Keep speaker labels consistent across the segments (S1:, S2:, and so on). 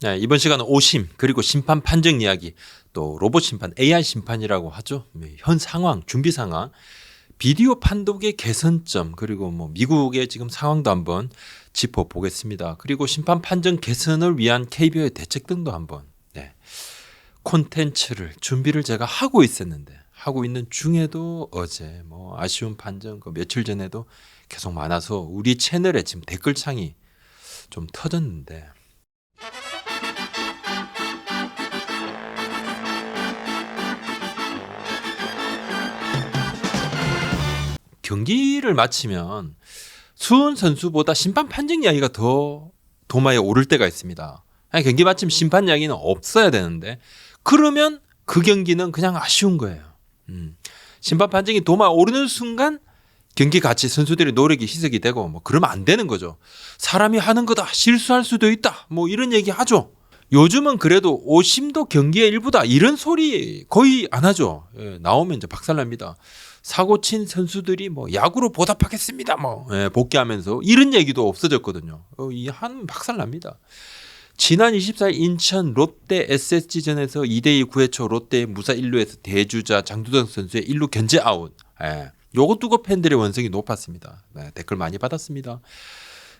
S1: 네, 이번 시간은 오심 그리고 심판 판정 이야기 또 로봇 심판 AI 심판이라고 하죠. 현 상황 준비 상황 비디오 판독의 개선점 그리고 뭐 미국의 지금 상황도 한번 짚어보겠습니다. 그리고 심판 판정 개선을 위한 KBO의 대책 등도 한번 콘텐츠를 준비를 제가 하고 있었는데 하고 있는 중에도 어제 뭐 아쉬운 판정 그 며칠 전에도 계속 많아서 우리 채널에 지금 댓글창이 좀 터졌는데 경기를 마치면 수훈 선수보다 심판 판정 이야기가 더 도마에 오를 때가 있습니다. 아니, 경기 마치면 심판 이야기는 없어야 되는데 그러면 그 경기는 그냥 아쉬운 거예요. 심판 판정이 도마에 오르는 순간 경기 가치 선수들의 노력이 희석이 되고 뭐 그러면 안 되는 거죠. 사람이 하는 거다 실수할 수도 있다 뭐 이런 얘기 하죠. 요즘은 그래도 오심도 경기의 일부다 이런 소리 거의 안 하죠. 나오면 이제 박살납니다. 사고 친 선수들이 뭐 야구로 보답하겠습니다. 뭐 복귀하면서 이런 얘기도 없어졌거든요. 이 한 박살납니다. 지난 24일 인천 롯데 SSG전에서 2대2 9회초 롯데 무사 1루에서 대주자 장두정 선수의 1루 견제 아웃. 요거 두고 팬들의 원성이 높았습니다. 댓글 많이 받았습니다.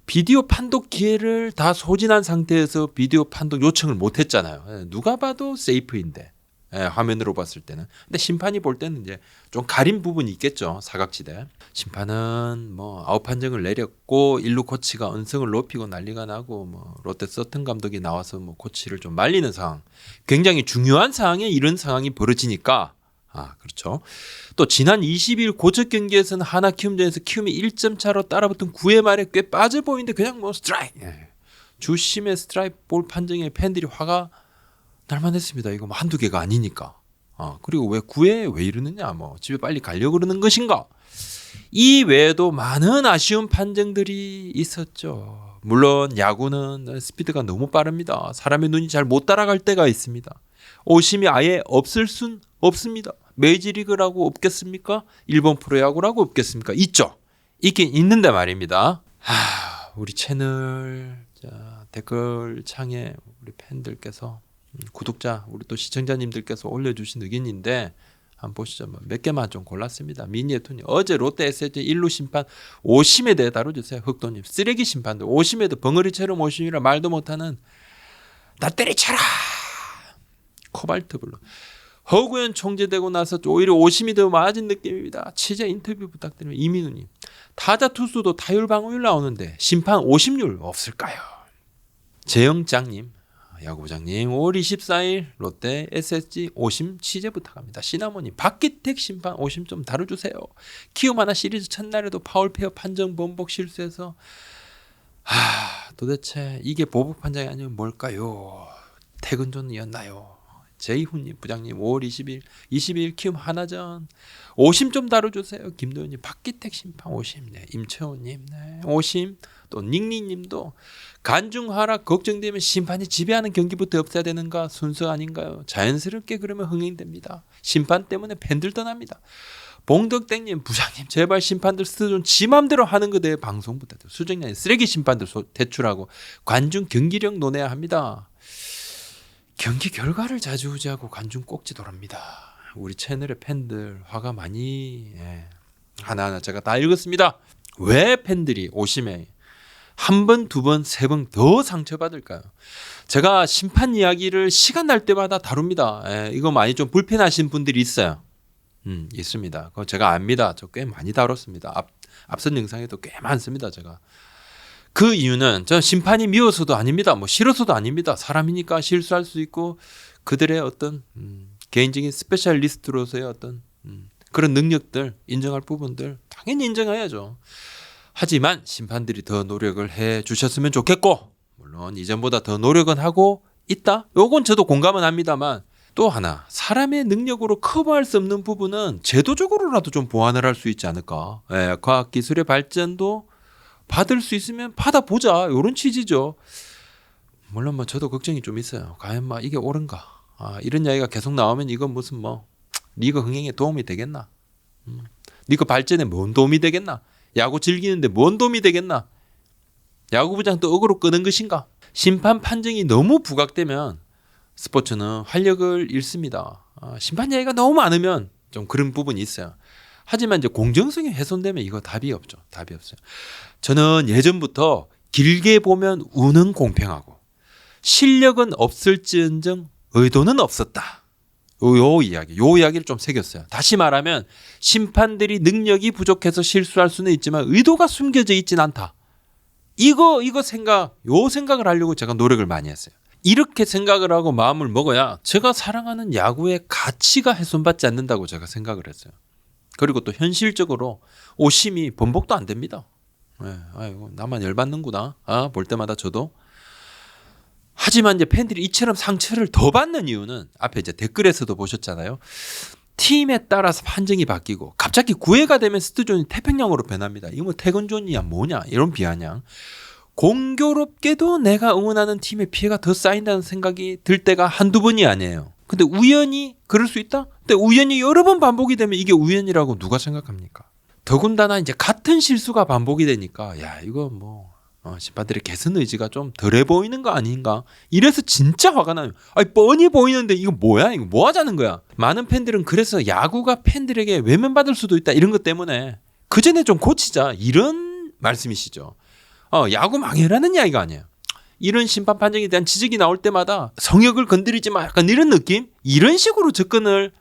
S1: 비디오 판독 기회를 다 소진한 상태에서 비디오 판독 요청을 못했잖아요. 누가 봐도 세이프인데 화면으로 봤을 때는. 근데 심판이 볼 때는 이제 좀 가린 부분이 있겠죠. 사각지대. 심판은 뭐 아웃 판정을 내렸고 1루 코치가 언성을 높이고 난리가 나고 뭐 롯데 서튼 감독이 나와서 뭐 코치를 좀 말리는 상황. 굉장히 중요한 상황에 이런 상황이 벌어지니까 그렇죠. 또 지난 20일 고척 경기에서는 하나 키움전에서 키움이 1점 차로 따라붙은 9회 말에 꽤 빠져 보이는데 그냥 뭐 스트라이크. 주심의 스트라이크 볼 판정에 팬들이 화가 날만했습니다. 이거 뭐 한두 개가 아니니까. 그리고 왜 9회 왜 이러느냐 뭐 집에 빨리 가려고 그러는 것인가. 이 외에도 많은 아쉬운 판정들이 있었죠. 물론 야구는 스피드가 너무 빠릅니다. 사람의 눈이 잘 못 따라갈 때가 있습니다. 오심이 아예 없을 순 없습니다. 메이저리그라고 없겠습니까? 일본 프로야구라고 없겠습니까? 있죠. 있긴 있는데 말입니다. 우리 채널 댓글창에 우리 팬들께서 구독자 우리 또 시청자님들께서 올려주신 의견인데 한번 보시죠. 몇 개만 좀 골랐습니다. 미니에토님 어제 롯데 SSG 1루 심판 오심에 대해 다뤄주세요. 흑도님 쓰레기 심판들 오심에도 벙어리처럼 오심이라 말도 못하는 나 때리쳐라 코발트 블루 허구현 총재되고 나서 오히려 오심이 더 많아진 느낌입니다. 취재 인터뷰 부탁드립니다. 이민우님 타자 투수도 타율 방어율 나오는데 심판 오심률 없을까요? 재영장님 야구부장님 5월 24일 롯데 SSG 오심 취재 부탁합니다. 시나모님 박기택 심판 오심 좀 다뤄주세요. 키움 하나 시리즈 첫날에도 파울페어 판정 번복 실수해서 도대체 이게 보복 판정이 아니면 뭘까요? 태근존이었나요? 제이훈님 부장님 5월 20일 키움 하나전 오심 좀 다뤄주세요. 김도현님 박기택 심판 오심 임채호님 오심 또 닝닝님도 간중 하락 걱정되면 심판이 지배하는 경기부터 없애야 되는가 순서 아닌가요? 자연스럽게 그러면 흥행됩니다. 심판 때문에 팬들 떠납니다. 봉덕땡님 부장님 제발 심판들 좀 지 맘대로 하는 것에 대해 방송 부탁드려요. 수정량이 쓰레기 심판들 대출하고 관중 경기력 논해야 합니다. 경기 결과를 좌지우지하고 관중 꼭지돌합니다. 우리 채널의 팬들 화가 많이 하나하나 제가 다 읽었습니다. 왜 팬들이 오심에 한 번, 두 번, 세 번 더 상처받을까요? 제가 심판 이야기를 시간 날 때마다 다룹니다. 이거 많이 좀 불편하신 분들이 있어요. 있습니다. 그거 제가 압니다. 저 꽤 많이 다뤘습니다. 앞선 영상에도 꽤 많습니다. 제가. 그 이유는 저는 심판이 미워서도 아닙니다. 뭐 싫어서도 아닙니다. 사람이니까 실수할 수 있고 그들의 어떤 개인적인 스페셜리스트로서의 어떤 그런 능력들 인정할 부분들 당연히 인정해야죠. 하지만 심판들이 더 노력을 해 주셨으면 좋겠고 물론 이전보다 더 노력은 하고 있다. 요건 저도 공감은 합니다만 또 하나 사람의 능력으로 커버할 수 없는 부분은 제도적으로라도 좀 보완을 할 수 있지 않을까. 과학기술의 발전도 받을 수 있으면 받아보자 이런 취지죠. 물론 뭐 저도 걱정이 좀 있어요. 과연 뭐 이게 옳은가. 이런 이야기가 계속 나오면 이건 무슨 뭐 리그 흥행에 도움이 되겠나. 리그 발전에 뭔 도움이 되겠나. 야구 즐기는데 뭔 도움이 되겠나. 야구부장 또 억으로 끄는 것인가. 심판 판정이 너무 부각되면 스포츠는 활력을 잃습니다. 심판 이야기가 너무 많으면 좀 그런 부분이 있어요. 하지만 이제 공정성이 훼손되면 이거 답이 없죠. 답이 없어요. 저는 예전부터 길게 보면 우는 공평하고 실력은 없을지언정 의도는 없었다. 요 이야기를 좀 새겼어요. 다시 말하면 심판들이 능력이 부족해서 실수할 수는 있지만 의도가 숨겨져 있진 않다. 요 생각을 하려고 제가 노력을 많이 했어요. 이렇게 생각을 하고 마음을 먹어야 제가 사랑하는 야구의 가치가 훼손받지 않는다고 제가 생각을 했어요. 그리고 또 현실적으로 오심이 번복도 안 됩니다. 네, 아이고 나만 열받는구나. 볼 때마다 저도. 하지만 이제 팬들이 이처럼 상처를 더 받는 이유는 앞에 이제 댓글에서도 보셨잖아요. 팀에 따라서 판정이 바뀌고 갑자기 9회가 되면 스트존이 태평양으로 변합니다. 이거 뭐 태근존이야 뭐냐 이런 비아냥. 공교롭게도 내가 응원하는 팀의 피해가 더 쌓인다는 생각이 들 때가 한두 번이 아니에요. 근데 우연히 그럴 수 있다? 근데 우연히 여러 번 반복이 되면 이게 우연이라고 누가 생각합니까? 더군다나 이제 같은 실수가 반복이 되니까 야 이거 뭐 심판들의 개선 의지가 좀 덜해 보이는 거 아닌가? 이래서 진짜 화가 나요. 아니 뻔히 보이는데 이거 뭐야? 이거 뭐 하자는 거야? 많은 팬들은 그래서 야구가 팬들에게 외면받을 수도 있다 이런 것 때문에 그 전에 좀 고치자 이런 말씀이시죠. 야구 망해라는 이야기가 아니에요. 이런 심판 판정에 대한 지적이 나올 때마다 성역을 건드리지 마 약간 이런 느낌? 이런 식으로 접근을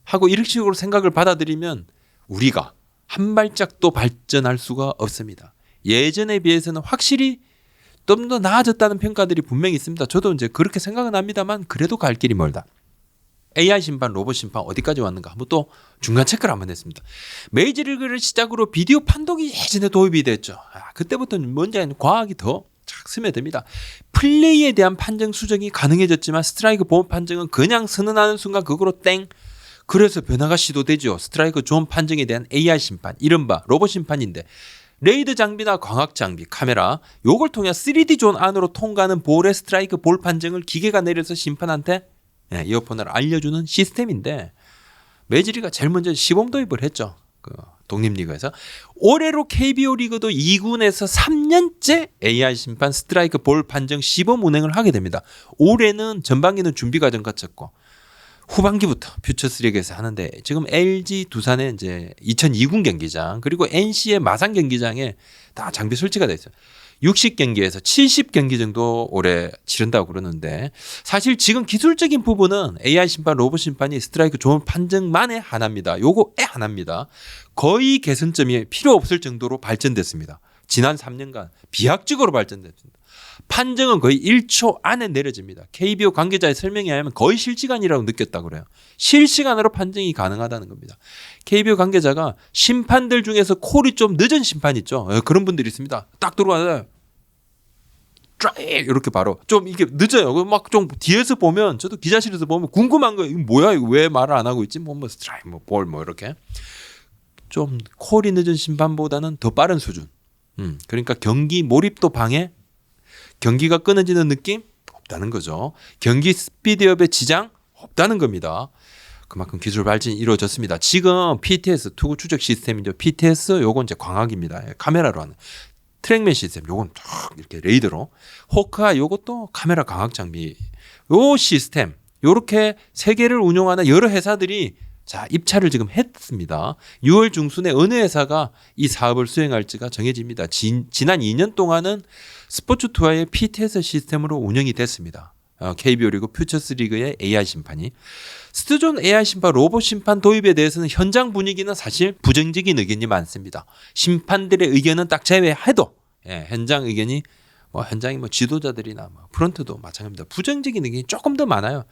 S1: 하고 이런 식으로 생각을 받아들이면 우리가 한 발짝도 발전할 수가 없습니다. 예전에 비해서는 확실히 좀 더 나아졌다는 평가들이 분명히 있습니다. 저도 이제 그렇게 생각은 합니다만 그래도 갈 길이 멀다. AI 심판, 로봇 심판 어디까지 왔는가 한번 또 중간 체크를 한번 했습니다. 메이저리그를 시작으로 비디오 판독이 예전에 도입이 됐죠. 그때부터는 뭔지 과학이 더 스며듭니다. 플레이에 대한 판정 수정이 가능해졌지만 스트라이크 본 판정은 그냥 선언하는 순간 그거로 땡. 그래서 변화가 시도되죠. 스트라이크 존 판정에 대한 AI 심판, 이른바 로봇 심판인데 레이더 장비나 광학 장비, 카메라 요걸 통해 3D 존 안으로 통과하는 볼의 스트라이크 볼 판정을 기계가 내려서 심판한테 이어폰을 알려주는 시스템인데 메이저리그가 제일 먼저 시범 도입을 했죠. 독립리그에서. 올해로 KBO 리그도 2군에서 3년째 AI 심판 스트라이크 볼 판정 시범 운행을 하게 됩니다. 올해는 전반기는 준비 과정 거쳤고 후반기부터 퓨처스리그에서 하는데 지금 LG 두산의 이제 2002군 경기장 그리고 NC의 마산 경기장에 다 장비 설치가 돼 있어요. 60경기에서 70경기 정도 올해 치른다고 그러는데 사실 지금 기술적인 부분은 AI 심판, 로봇 심판이 스트라이크 존 판정만에 하나입니다. 요거에 하나입니다. 거의 개선점이 필요 없을 정도로 발전됐습니다. 지난 3년간 비약적으로 발전됐습니다. 판정은 거의 1초 안에 내려집니다. KBO 관계자의 설명에 의하면 거의 실시간이라고 느꼈다고 그래요. 실시간으로 판정이 가능하다는 겁니다. KBO 관계자가 심판들 중에서 콜이 좀 늦은 심판 있죠. 그런 분들이 있습니다. 딱 들어와요. 이렇게 바로 좀 이게 늦어요. 막 좀 뒤에서 보면 저도 기자실에서 보면 궁금한 거예요. 이거 뭐야? 이거 왜 말을 안 하고 있지? 뭐 스트라이크, 볼 이렇게 좀 콜이 늦은 심판보다는 더 빠른 수준. 그러니까 경기 몰입도 방해, 경기가 끊어지는 느낌 없다는 거죠. 경기 스피드업에 지장 없다는 겁니다. 그만큼 기술 발전이 이루어졌습니다. 지금 PTS 투구 추적 시스템이죠. PTS 요건 이제 광학입니다. 카메라로 하는. 트랙맨 시스템 요건 쫙 이렇게 레이더로. 호크아이 요것도 카메라 광학 장비. 요 시스템 요렇게 세 개를 운용하는 여러 회사들이 자 입찰을 지금 했습니다. 6월 중순에 어느 회사가 이 사업을 수행할지가 정해집니다. 지난 2년 동안은 스포츠 투어의 PTS 시스템으로 운영이 됐습니다. KBO 리그 퓨처스 리그의 AI 심판이. 스트존 AI 심판, 로봇 심판 도입에 대해서는 현장 분위기는 사실 부정적인 의견이 많습니다. 심판들의 의견은 딱 제외해도 현장 의견이 현장의 지도자들이나 프런트도 마찬가지입니다. 부정적인 의견이 조금 더 많아요.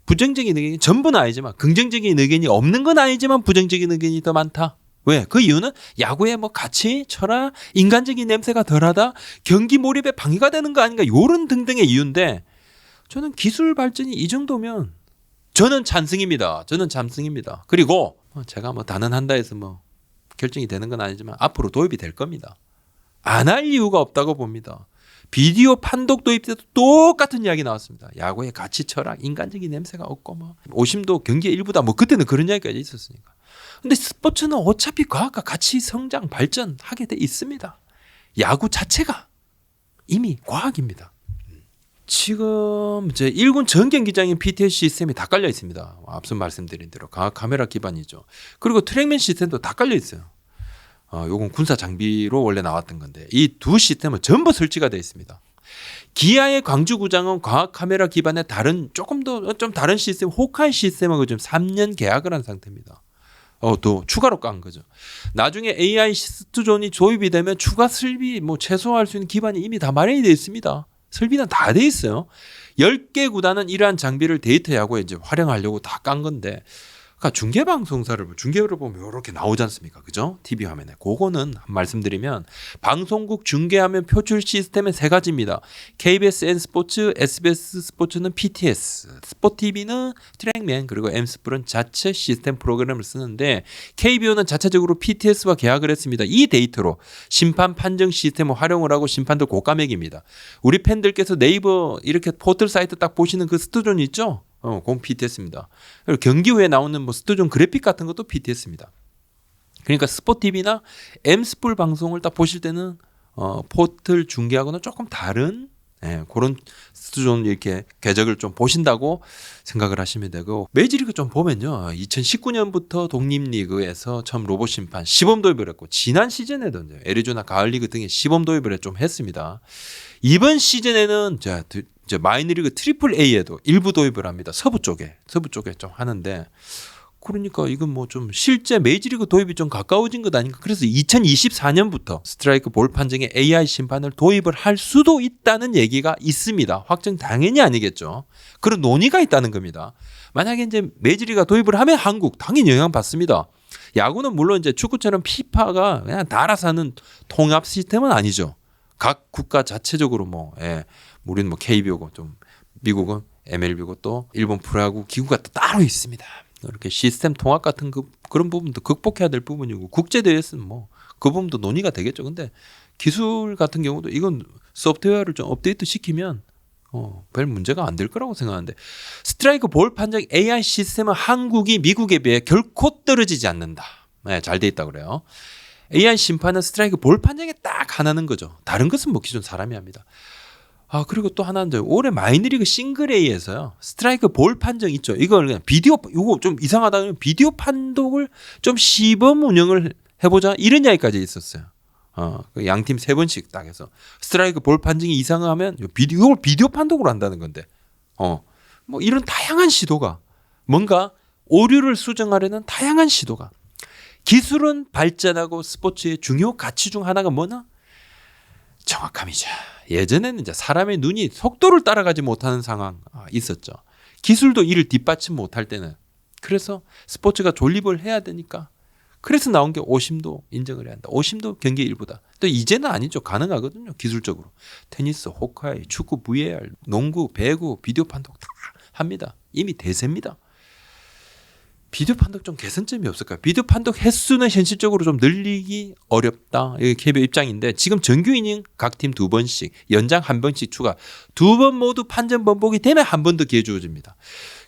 S1: 부정적인 의견이 전부는 아니지만 긍정적인 의견이 없는 건 아니지만 부정적인 의견이 더 많다. 왜? 그 이유는 야구의 가치, 철학, 인간적인 냄새가 덜하다, 경기 몰입에 방해가 되는 거 아닌가 이런 등등의 이유인데 저는 기술 발전이 이 정도면 저는 찬성입니다. 그리고 제가 단언한다 해서 결정이 되는 건 아니지만 앞으로 도입이 될 겁니다. 안 할 이유가 없다고 봅니다. 비디오 판독 도입 때도 똑같은 이야기 나왔습니다. 야구의 가치, 철학, 인간적인 냄새가 없고 오심도 경기의 일부다. 그때는 그런 이야기까지 있었으니까. 근데 스포츠는 어차피 과학과 같이 성장, 발전하게 돼 있습니다. 야구 자체가 이미 과학입니다. 지금 이제 1군 전 경기장인 PTS 시스템이 다 깔려 있습니다. 앞서 말씀드린 대로 카메라 기반이죠. 그리고 트랙맨 시스템도 다 깔려 있어요. 요건 군사 장비로 원래 나왔던 건데 이 두 시스템은 전부 설치가 되어 있습니다. 기아의 광주구장은 과학 카메라 기반의 다른 조금 더 좀 다른 시스템 호카이 시스템하고 좀 3년 계약을 한 상태입니다. 또 추가로 깐 거죠. 나중에 AI 시스트존이 조입이 되면 추가 설비 뭐 최소화할 수 있는 기반이 이미 다 마련이 되어 있습니다. 설비는 다 돼 있어요. 10개 구단은 이러한 장비를 데이터 야구에 이제 활용하려고 다 깐 건데, 그러니까 중계를 보면 이렇게 나오지 않습니까? 그죠? TV 화면에. 그거는 한 말씀드리면 방송국 중계화면 표출 시스템은 세 가지입니다. KBS N스포츠, SBS 스포츠는 PTS, 스포티비는 트랙맨, 그리고 M스플은 자체 시스템 프로그램을 쓰는데 KBO는 자체적으로 PTS와 계약을 했습니다. 이 데이터로 심판 판정 시스템을 활용을 하고 심판들 고가맥입니다. 우리 팬들께서 네이버 이렇게 포털 사이트 딱 보시는 그 스튜존 있죠? 그건 PTS입니다. 그리고 경기 후에 나오는 뭐 스튜디오 그래픽 같은 것도 PTS입니다. 그러니까 스포티비나 M스플 방송을 딱 보실 때는 포털 중계하고는 조금 다른 그런 스튜디오 이렇게 궤적을 좀 보신다고 생각을 하시면 되고, 메이저리그 좀 보면요. 2019년부터 독립리그에서 처음 로봇 심판 시범 도입을 했고, 지난 시즌에도 애리조나 가을리그 등에 시범 도입을 좀 했습니다. 이번 시즌에는 이제 마이너리그 트리플 A에도 일부 도입을 합니다. 서부 쪽에 좀 하는데, 그러니까 이건 뭐 좀 실제 메이저리그 도입이 좀 가까워진 것 아닌가. 그래서 2024년부터 스트라이크 볼 판정에 AI 심판을 도입을 할 수도 있다는 얘기가 있습니다. 확정 당연히 아니겠죠. 그런 논의가 있다는 겁니다. 만약에 이제 메이저리그가 도입을 하면 한국 당연히 영향받습니다. 야구는 물론 이제 축구처럼 피파가 그냥 다 알아서 하는 통합 시스템은 아니죠. 각 국가 자체적으로 우리는 뭐 KBO고 좀 미국은 MLB고 또 일본 프로야구 기구가 또 따로 있습니다. 이렇게 시스템 통합 같은 그런 부분도 극복해야 될 부분이고, 국제 대회에서는 뭐 그 부분도 논의가 되겠죠. 근데 기술 같은 경우도 이건 소프트웨어를 좀 업데이트 시키면 별 문제가 안 될 거라고 생각하는데, 스트라이크 볼 판정 AI 시스템은 한국이 미국에 비해 결코 떨어지지 않는다. 잘 돼 있다 그래요. AI 심판은 스트라이크 볼 판정에 딱 하나는 거죠. 다른 것은 뭐 기존 사람이 합니다. 그리고 또 하나는 올해 마이너리그 싱글 A에서요. 스트라이크 볼 판정 있죠. 이걸 그냥 요거 좀 이상하다면 비디오 판독을 좀 시범 운영을 해보자. 이런 이야기까지 있었어요. 양팀 3번씩 딱 해서 스트라이크 볼 판정이 이상하면 이걸 비디오 판독으로 한다는 건데, 뭐 이런 다양한 시도가, 뭔가 오류를 수정하려는 다양한 시도가, 기술은 발전하고 스포츠의 중요 가치 중 하나가 뭐냐? 정확함이죠. 예전에는 이제 사람의 눈이 속도를 따라가지 못하는 상황 있었죠. 기술도 이를 뒷받침 못할 때는. 그래서 스포츠가 존립을 해야 되니까. 그래서 나온 게 오심도 인정을 해야 한다. 오심도 경기의 일부다. 또 이제는 아니죠. 가능하거든요. 기술적으로. 테니스, 호카이, 축구, VAR, 농구, 배구, 비디오 판독 다 합니다. 이미 대세입니다. 비디오 판독 좀 개선점이 없을까요? 비디오 판독 횟수는 현실적으로 좀 늘리기 어렵다. 이게 KBO 입장인데, 지금 정규 이닝 각 팀 2번씩, 연장 1번씩 추가, 2번 모두 판정 번복이 되면 한 번 더 기회 주어집니다.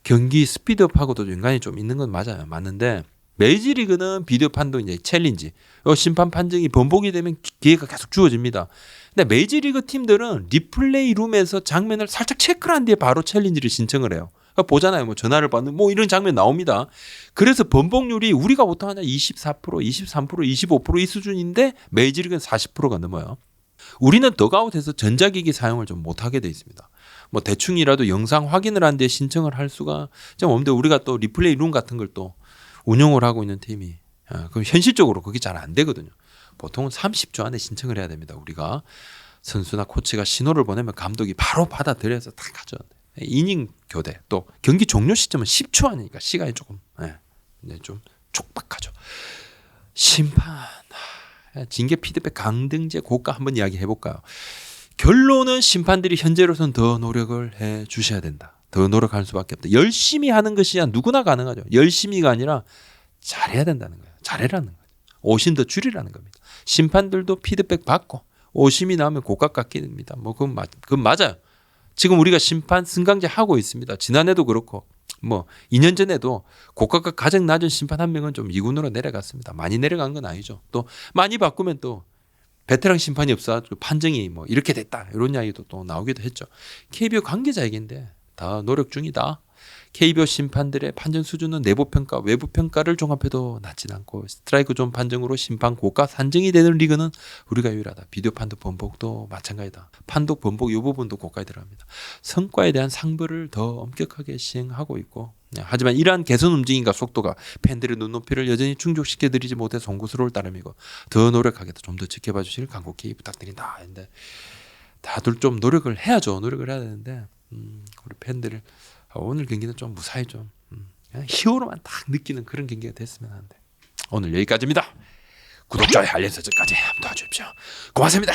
S1: 경기 스피드업하고도 연관이 좀 있는 건 맞는데, 메이저리그는 비디오 판독 이제 챌린지, 심판 판정이 번복이 되면 기회가 계속 주어집니다. 근데 메이저리그 팀들은 리플레이 룸에서 장면을 살짝 체크를 한 뒤에 바로 챌린지를 신청을 해요. 그러니까 보잖아요. 뭐 전화를 받는 뭐 이런 장면 나옵니다. 그래서 번복률이 우리가 보통 하나 24%, 23%, 25% 이 수준인데 메이저리그는 40%가 넘어요. 우리는 덕아웃에서 전자기기 사용을 좀 못하게 돼 있습니다. 뭐 대충이라도 영상 확인을 한 뒤에 신청을 할 수가 좀 없는데, 우리가 또 리플레이 룸 같은 걸 또 운영을 하고 있는 팀이 그럼 현실적으로 그게 잘 안 되거든요. 보통은 30초 안에 신청을 해야 됩니다. 우리가 선수나 코치가 신호를 보내면 감독이 바로 받아들여서 딱 가죠. 이닝 교대, 또 경기 종료 시점은 10초 아니니까 시간이 조금 좀 촉박하죠. 심판, 징계 피드백 강등제 고가 한번 이야기해 볼까요? 결론은 심판들이 현재로서는 더 노력을 해 주셔야 된다. 더 노력할 수밖에 없다. 열심히 하는 것이야 누구나 가능하죠. 열심히가 아니라 잘해야 된다는 거예요. 잘해라는 거예요. 오심 더 줄이라는 겁니다. 심판들도 피드백 받고 오심이 나오면 고가 깎입니다. 뭐 그건 맞아요. 지금 우리가 심판 승강제 하고 있습니다. 지난해도 그렇고 뭐 2년 전에도 고가가 가장 낮은 심판 한 명은 좀 2군으로 내려갔습니다. 많이 내려간 건 아니죠. 또 많이 바꾸면 또 베테랑 심판이 없어 판정이 뭐 이렇게 됐다 이런 이야기도 또 나오기도 했죠. KBO 관계자 얘기인데 다 노력 중이다. KBO 심판들의 판정 수준은 내부 평가, 외부 평가를 종합해도 낮진 않고 스트라이크 존 판정으로 심판 고가 산정이 되는 리그는 우리가 유일하다. 비디오 판독 번복도 마찬가지다. 판독 번복 이 부분도 고가에 들어갑니다. 성과에 대한 상벌을 더 엄격하게 시행하고 있고 하지만 이러한 개선 움직임과 속도가 팬들의 눈높이를 여전히 충족시켜드리지 못해 송구스러울 따름이고 더 노력하겠다. 좀 더 지켜봐 주시길 간곡히 부탁드린다. 근데 다들 좀 노력을 해야죠. 노력을 해야 되는데 우리 팬들을 오늘 경기는 좀 무사히 좀 그냥 히어로만 딱 느끼는 그런 경기가 됐으면 하는데 오늘 여기까지입니다. 구독, 좋아요, 알림 설정까지 한번 도와주십시오. 고맙습니다.